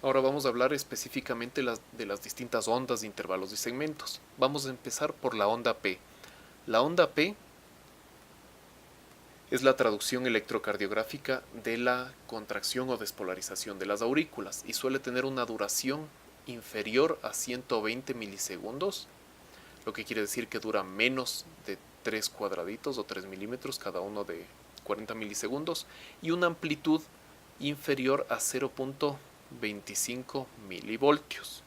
Ahora vamos a hablar específicamente de las distintas ondas de intervalos y segmentos. Vamos a empezar por la onda P. La onda P es la traducción electrocardiográfica de la contracción o despolarización de las aurículas y suele tener una duración inferior a 120 milisegundos, lo que quiere decir que dura menos de 3 cuadraditos o 3 milímetros, cada uno de 40 milisegundos, y una amplitud inferior a 0.25 milivoltios.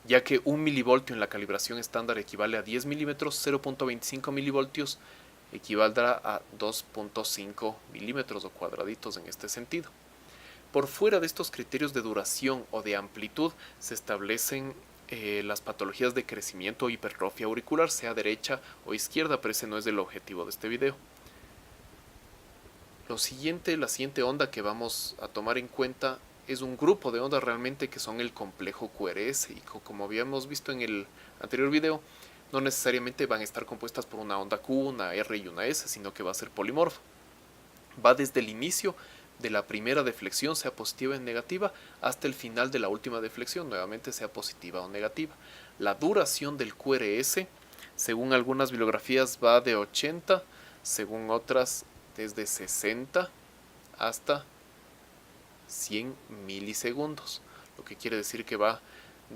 Ya que 1 milivoltio en la calibración estándar equivale a 10 milímetros, 0.25 milivoltios equivaldrá a 2.5 milímetros o cuadraditos en este sentido. Por fuera de estos criterios de duración o de amplitud se establecen las patologías de crecimiento o hipertrofia auricular, sea derecha o izquierda, pero ese no es el objetivo de este video. La siguiente onda que vamos a tomar en cuenta es un grupo de ondas realmente que son el complejo QRS, y como habíamos visto en el anterior video, no necesariamente van a estar compuestas por una onda Q, una R y una S, sino que va a ser polimorfo. Va desde el inicio de la primera deflexión, sea positiva o negativa, hasta el final de la última deflexión, nuevamente sea positiva o negativa. La duración del QRS, según algunas bibliografías, va de 80, según otras desde 60 hasta 100 milisegundos, lo que quiere decir que va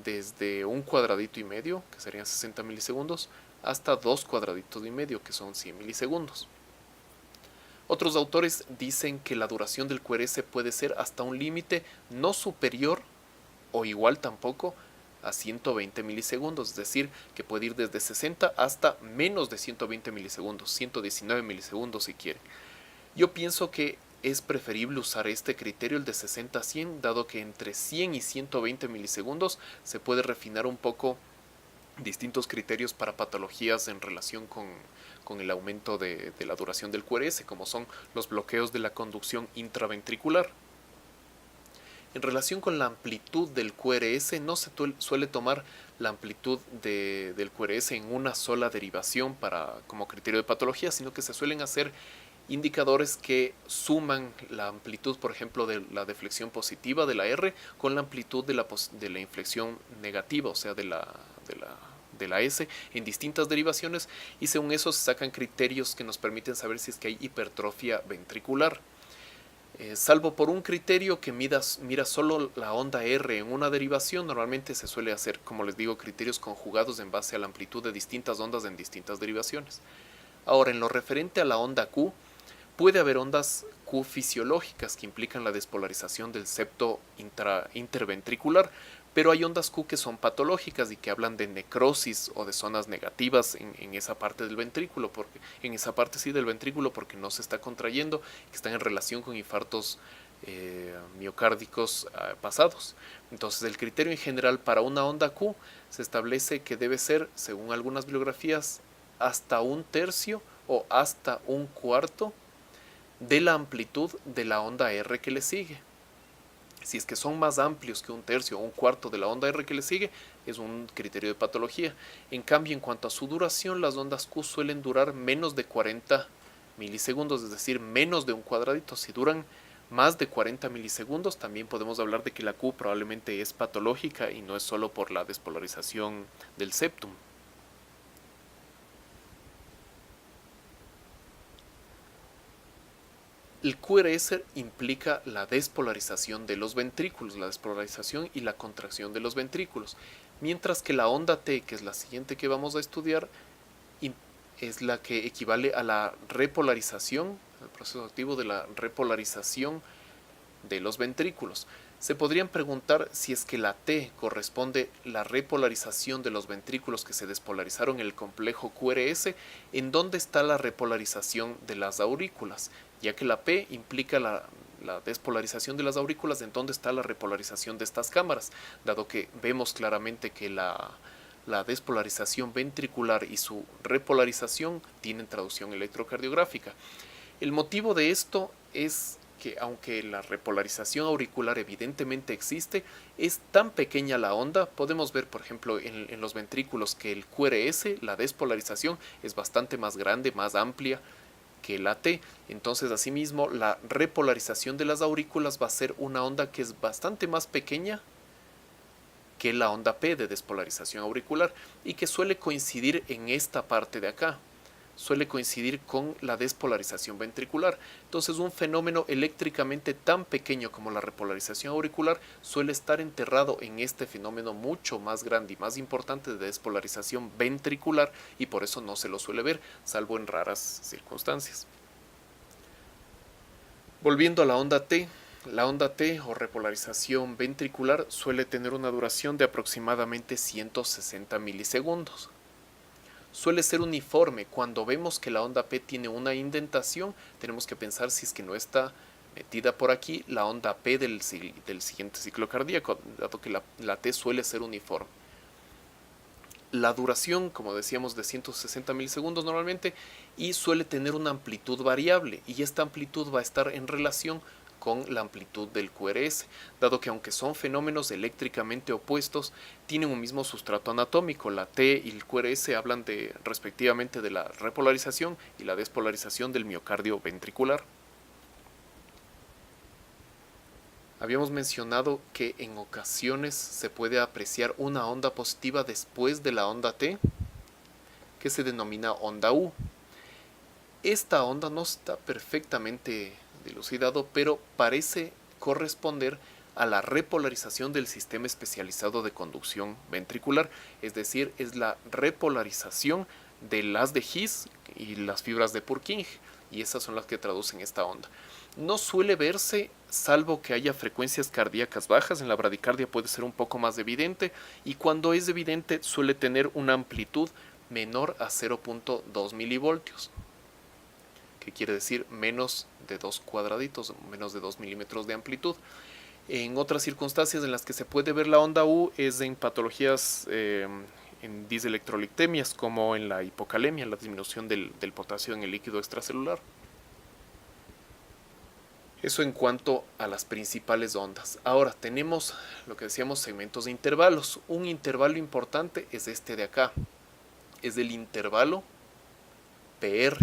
desde un cuadradito y medio, que serían 60 milisegundos, hasta 2 cuadraditos y medio, que son 100 milisegundos. Otros autores dicen que la duración del QRS puede ser hasta un límite no superior o igual tampoco a 120 milisegundos, es decir, que puede ir desde 60 hasta menos de 120 milisegundos, 119 milisegundos si quieren. Yo pienso que es preferible usar este criterio, el de 60 a 100, dado que entre 100 y 120 milisegundos se puede refinar un poco distintos criterios para patologías en relación con el aumento de la duración del QRS, como son los bloqueos de la conducción intraventricular. En relación con la amplitud del QRS, no se suele tomar la amplitud del QRS en una sola derivación como criterio de patología, sino que se suelen hacer indicadores que suman la amplitud, por ejemplo, de la deflexión positiva de la R con la amplitud de la inflexión negativa, o sea, de la S, en distintas derivaciones, y según eso se sacan criterios que nos permiten saber si es que hay hipertrofia ventricular. Salvo por un criterio que mira solo la onda R en una derivación, normalmente se suele hacer, como les digo, criterios conjugados en base a la amplitud de distintas ondas en distintas derivaciones. Ahora, en lo referente a la onda Q, puede haber ondas Q fisiológicas que implican la despolarización del septo interventricular, pero hay ondas Q que son patológicas y que hablan de necrosis o de zonas negativas en esa parte del ventrículo, del ventrículo, porque no se está contrayendo, que están en relación con infartos miocárdicos pasados. Entonces, el criterio en general para una onda Q se establece que debe ser, según algunas bibliografías, hasta un tercio o hasta un cuarto de la amplitud de la onda R que le sigue. Si es que son más amplios que un tercio o un cuarto de la onda R que le sigue, es un criterio de patología. En cambio, en cuanto a su duración, las ondas Q suelen durar menos de 40 milisegundos, es decir, menos de un cuadradito. Si duran más de 40 milisegundos, también podemos hablar de que la Q probablemente es patológica y no es solo por la despolarización del septum. El QRS implica la despolarización de los ventrículos, la despolarización y la contracción de los ventrículos, mientras que la onda T, que es la siguiente que vamos a estudiar, es la que equivale a la repolarización, al proceso activo de la repolarización de los ventrículos. Se podrían preguntar si es que la T corresponde a la repolarización de los ventrículos que se despolarizaron en el complejo QRS, ¿en dónde está la repolarización de las aurículas? Ya que la P implica la despolarización de las aurículas, ¿en dónde está la repolarización de estas cámaras? Dado que vemos claramente que la despolarización ventricular y su repolarización tienen traducción electrocardiográfica. El motivo de esto es que aunque la repolarización auricular evidentemente existe, es tan pequeña la onda, podemos ver por ejemplo en los ventrículos que el QRS, la despolarización, es bastante más grande, más amplia, que la T. Entonces, asimismo, la repolarización de las aurículas va a ser una onda que es bastante más pequeña que la onda P de despolarización auricular y que suele coincidir en esta parte de acá. Suele coincidir con la despolarización ventricular. Entonces, un fenómeno eléctricamente tan pequeño como la repolarización auricular suele estar enterrado en este fenómeno mucho más grande y más importante de despolarización ventricular, y por eso no se lo suele ver, salvo en raras circunstancias. Volviendo a la onda T o repolarización ventricular suele tener una duración de aproximadamente 160 milisegundos. Suele ser uniforme. Cuando vemos que la onda P tiene una indentación, tenemos que pensar si es que no está metida por aquí la onda P del siguiente ciclo cardíaco, dado que la T suele ser uniforme. La duración, como decíamos, de 160 milisegundos normalmente, y suele tener una amplitud variable, y esta amplitud va a estar en relación con la amplitud del QRS, dado que aunque son fenómenos eléctricamente opuestos, tienen un mismo sustrato anatómico. La T y el QRS hablan respectivamente de la repolarización y la despolarización del miocardio ventricular. Habíamos mencionado que en ocasiones se puede apreciar una onda positiva después de la onda T, que se denomina onda U. Esta onda no está perfectamente dilucidado, pero parece corresponder a la repolarización del sistema especializado de conducción ventricular, es decir, es la repolarización de las de His y las fibras de Purkinje, y esas son las que traducen esta onda. No suele verse, salvo que haya frecuencias cardíacas bajas. En la bradicardia puede ser un poco más evidente, y cuando es evidente suele tener una amplitud menor a 0.2 milivoltios, que quiere decir menos de 2 cuadraditos, menos de 2 milímetros de amplitud. En otras circunstancias en las que se puede ver la onda U es en patologías en diselectrolictemias, como en la hipocalemia, la disminución del potasio en el líquido extracelular. Eso en cuanto a las principales ondas. Ahora tenemos lo que decíamos, segmentos de intervalos. Un intervalo importante es este de acá. Es el intervalo PR.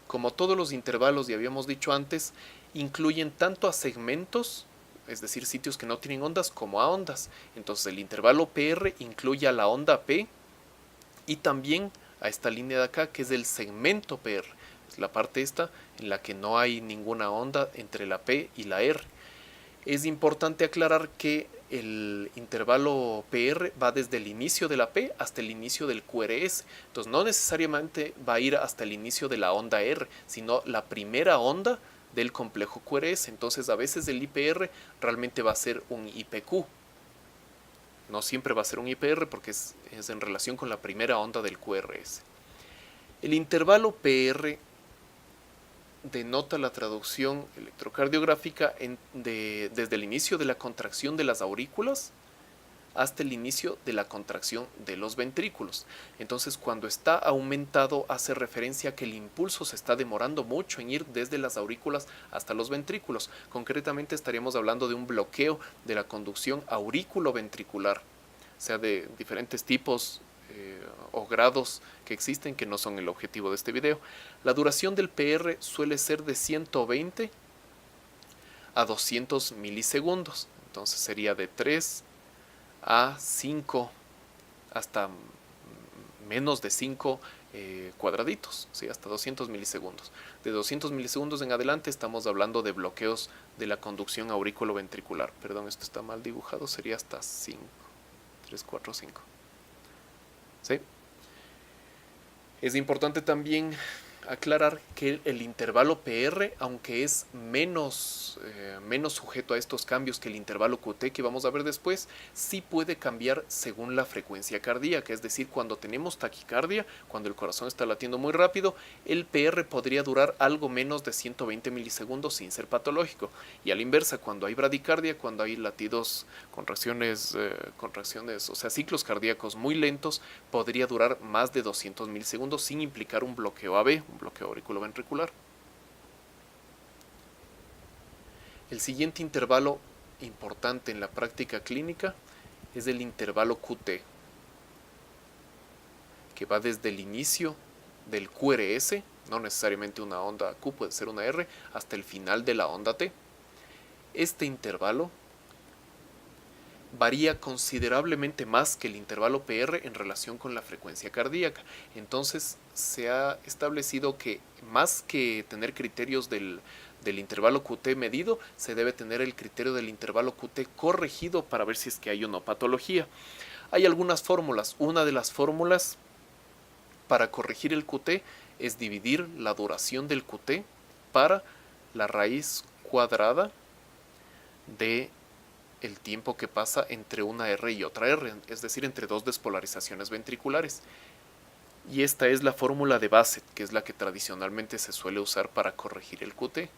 Como todos los intervalos, ya habíamos dicho antes, incluyen tanto a segmentos, es decir, sitios que no tienen ondas, como a ondas. Entonces el intervalo PR incluye a la onda P y también a esta línea de acá, que es el segmento PR. Es la parte esta en la que no hay ninguna onda entre la P y la R. Es importante aclarar que el intervalo PR va desde el inicio de la P hasta el inicio del QRS. Entonces no necesariamente va a ir hasta el inicio de la onda R, sino la primera onda del complejo QRS. Entonces a veces el IPR realmente va a ser un IPQ. No siempre va a ser un IPR porque es en relación con la primera onda del QRS. El intervalo PR denota la traducción electrocardiográfica desde el inicio de la contracción de las aurículas hasta el inicio de la contracción de los ventrículos. Entonces, cuando está aumentado, hace referencia a que el impulso se está demorando mucho en ir desde las aurículas hasta los ventrículos. Concretamente estaríamos hablando de un bloqueo de la conducción aurículo-ventricular, o sea, de diferentes tipos o grados que existen, que no son el objetivo de este video. La duración del PR suele ser de 120 a 200 milisegundos. Entonces sería de 3 a 5 hasta menos de 5 cuadraditos, ¿sí? Hasta 200 milisegundos. De 200 milisegundos en adelante estamos hablando de bloqueos de la conducción aurículo-ventricular. Perdón, esto está mal dibujado, sería hasta 5. 3, 4, 5. ¿Sí? Es importante también aclarar que el intervalo PR, aunque es menos sujeto a estos cambios que el intervalo QT que vamos a ver después, sí puede cambiar según la frecuencia cardíaca. Es decir, cuando tenemos taquicardia, cuando el corazón está latiendo muy rápido, el PR podría durar algo menos de 120 milisegundos sin ser patológico. Y a la inversa, cuando hay bradicardia, cuando hay latidos, contracciones, o sea, ciclos cardíacos muy lentos, podría durar más de 200 milisegundos sin implicar un bloqueo AB, un bloqueo auriculoventricular. El siguiente intervalo importante en la práctica clínica es el intervalo QT, que va desde el inicio del QRS no necesariamente una onda Q, puede ser una R, hasta el final de la onda T. Este intervalo varía considerablemente más que el intervalo PR en relación con la frecuencia cardíaca. Entonces se ha establecido que más que tener criterios del intervalo QT medido, se debe tener el criterio del intervalo QT corregido para ver si es que hay o no patología. Hay algunas fórmulas. Una de las fórmulas para corregir el QT es dividir la duración del QT para la raíz cuadrada de el tiempo que pasa entre una R y otra R, es decir, entre dos despolarizaciones ventriculares. Y esta es la fórmula de Bassett, que es la que tradicionalmente se suele usar para corregir el QT.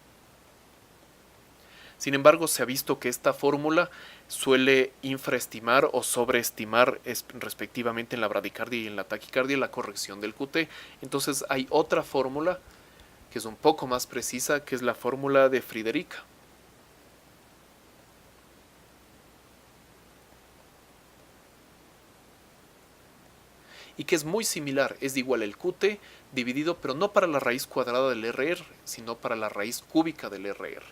Sin embargo, se ha visto que esta fórmula suele infraestimar o sobreestimar respectivamente en la bradicardia y en la taquicardia la corrección del QT. Entonces hay otra fórmula que es un poco más precisa, que es la fórmula de Friederica. Y que es muy similar, es igual el QT dividido, pero no para la raíz cuadrada del RR, sino para la raíz cúbica del RR.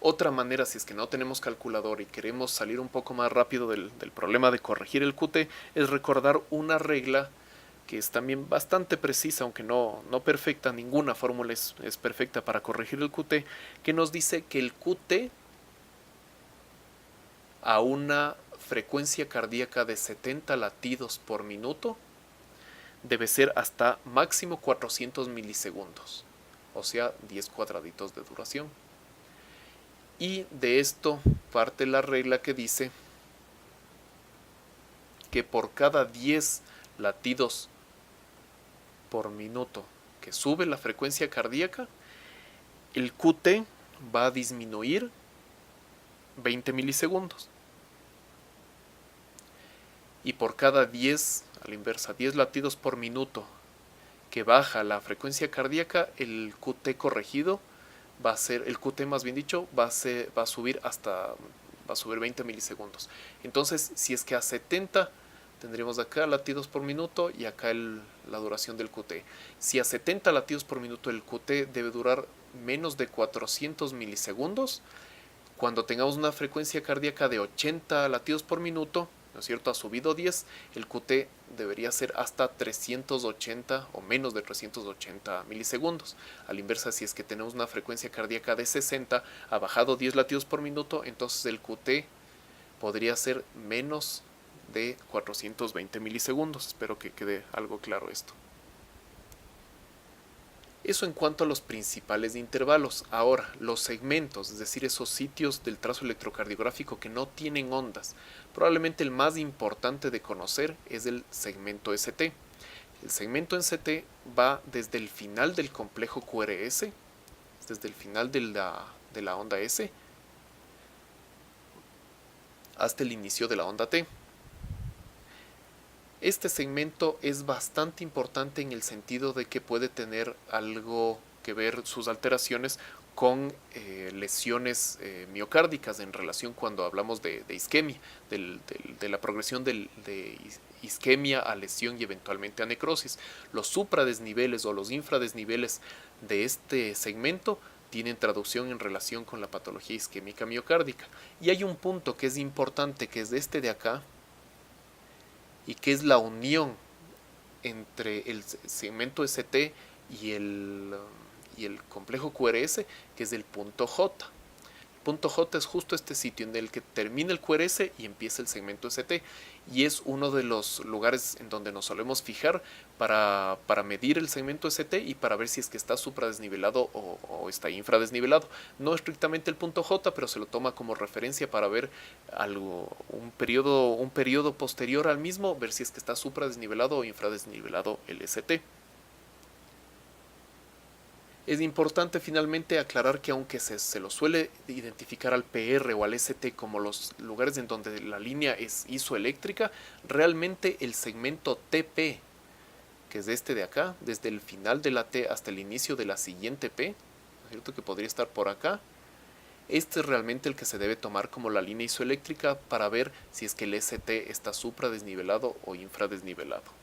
Otra manera, si es que no tenemos calculador y queremos salir un poco más rápido del problema de corregir el QT, es recordar una regla que es también bastante precisa, aunque no perfecta, ninguna fórmula es perfecta para corregir el QT, que nos dice que el QT a una frecuencia cardíaca de 70 latidos por minuto debe ser hasta máximo 400 milisegundos, o sea 10 cuadraditos de duración. Y de esto parte la regla que dice que por cada 10 latidos por minuto que sube la frecuencia cardíaca, el QT va a disminuir 20 milisegundos. Y por cada 10, a la inversa, 10 latidos por minuto que baja la frecuencia cardíaca, el QT corregido va a ser, el QT más bien dicho, va a subir 20 milisegundos. Entonces, si es que a 70 tendríamos acá latidos por minuto y acá la duración del QT. Si a 70 latidos por minuto el QT debe durar menos de 400 milisegundos, cuando tengamos una frecuencia cardíaca de 80 latidos por minuto, ¿no es cierto?, ha subido 10, el QT debería ser hasta 380 o menos de 380 milisegundos. A la inversa, si es que tenemos una frecuencia cardíaca de 60, ha bajado 10 latidos por minuto, entonces el QT podría ser menos de 420 milisegundos. Espero que quede algo claro esto. Eso en cuanto a los principales intervalos. Ahora, los segmentos, es decir, esos sitios del trazo electrocardiográfico que no tienen ondas. Probablemente el más importante de conocer es el segmento ST. El segmento en ST va desde el final del complejo QRS, desde el final de la onda S, hasta el inicio de la onda T. Este segmento es bastante importante en el sentido de que puede tener algo que ver sus alteraciones con lesiones miocárdicas en relación cuando hablamos de isquemia, de la progresión de isquemia a lesión y eventualmente a necrosis. Los supradesniveles o los infradesniveles de este segmento tienen traducción en relación con la patología isquémica miocárdica. Y hay un punto que es importante, que es este de acá, y que es la unión entre el segmento ST y el complejo QRS, que es el punto J. El punto J es justo este sitio en el que termina el QRS y empieza el segmento ST, y es uno de los lugares en donde nos solemos fijar para medir el segmento ST y para ver si es que está supradesnivelado o está infradesnivelado. No estrictamente el punto J, pero se lo toma como referencia para ver un periodo posterior al mismo, ver si es que está supradesnivelado o infradesnivelado el ST. Es importante finalmente aclarar que aunque se lo suele identificar al PR o al ST como los lugares en donde la línea es isoeléctrica, realmente el segmento TP, que es este de acá, desde el final de la T hasta el inicio de la siguiente P, ¿no es cierto?, que podría estar por acá, este es realmente el que se debe tomar como la línea isoeléctrica para ver si es que el ST está supradesnivelado o infradesnivelado.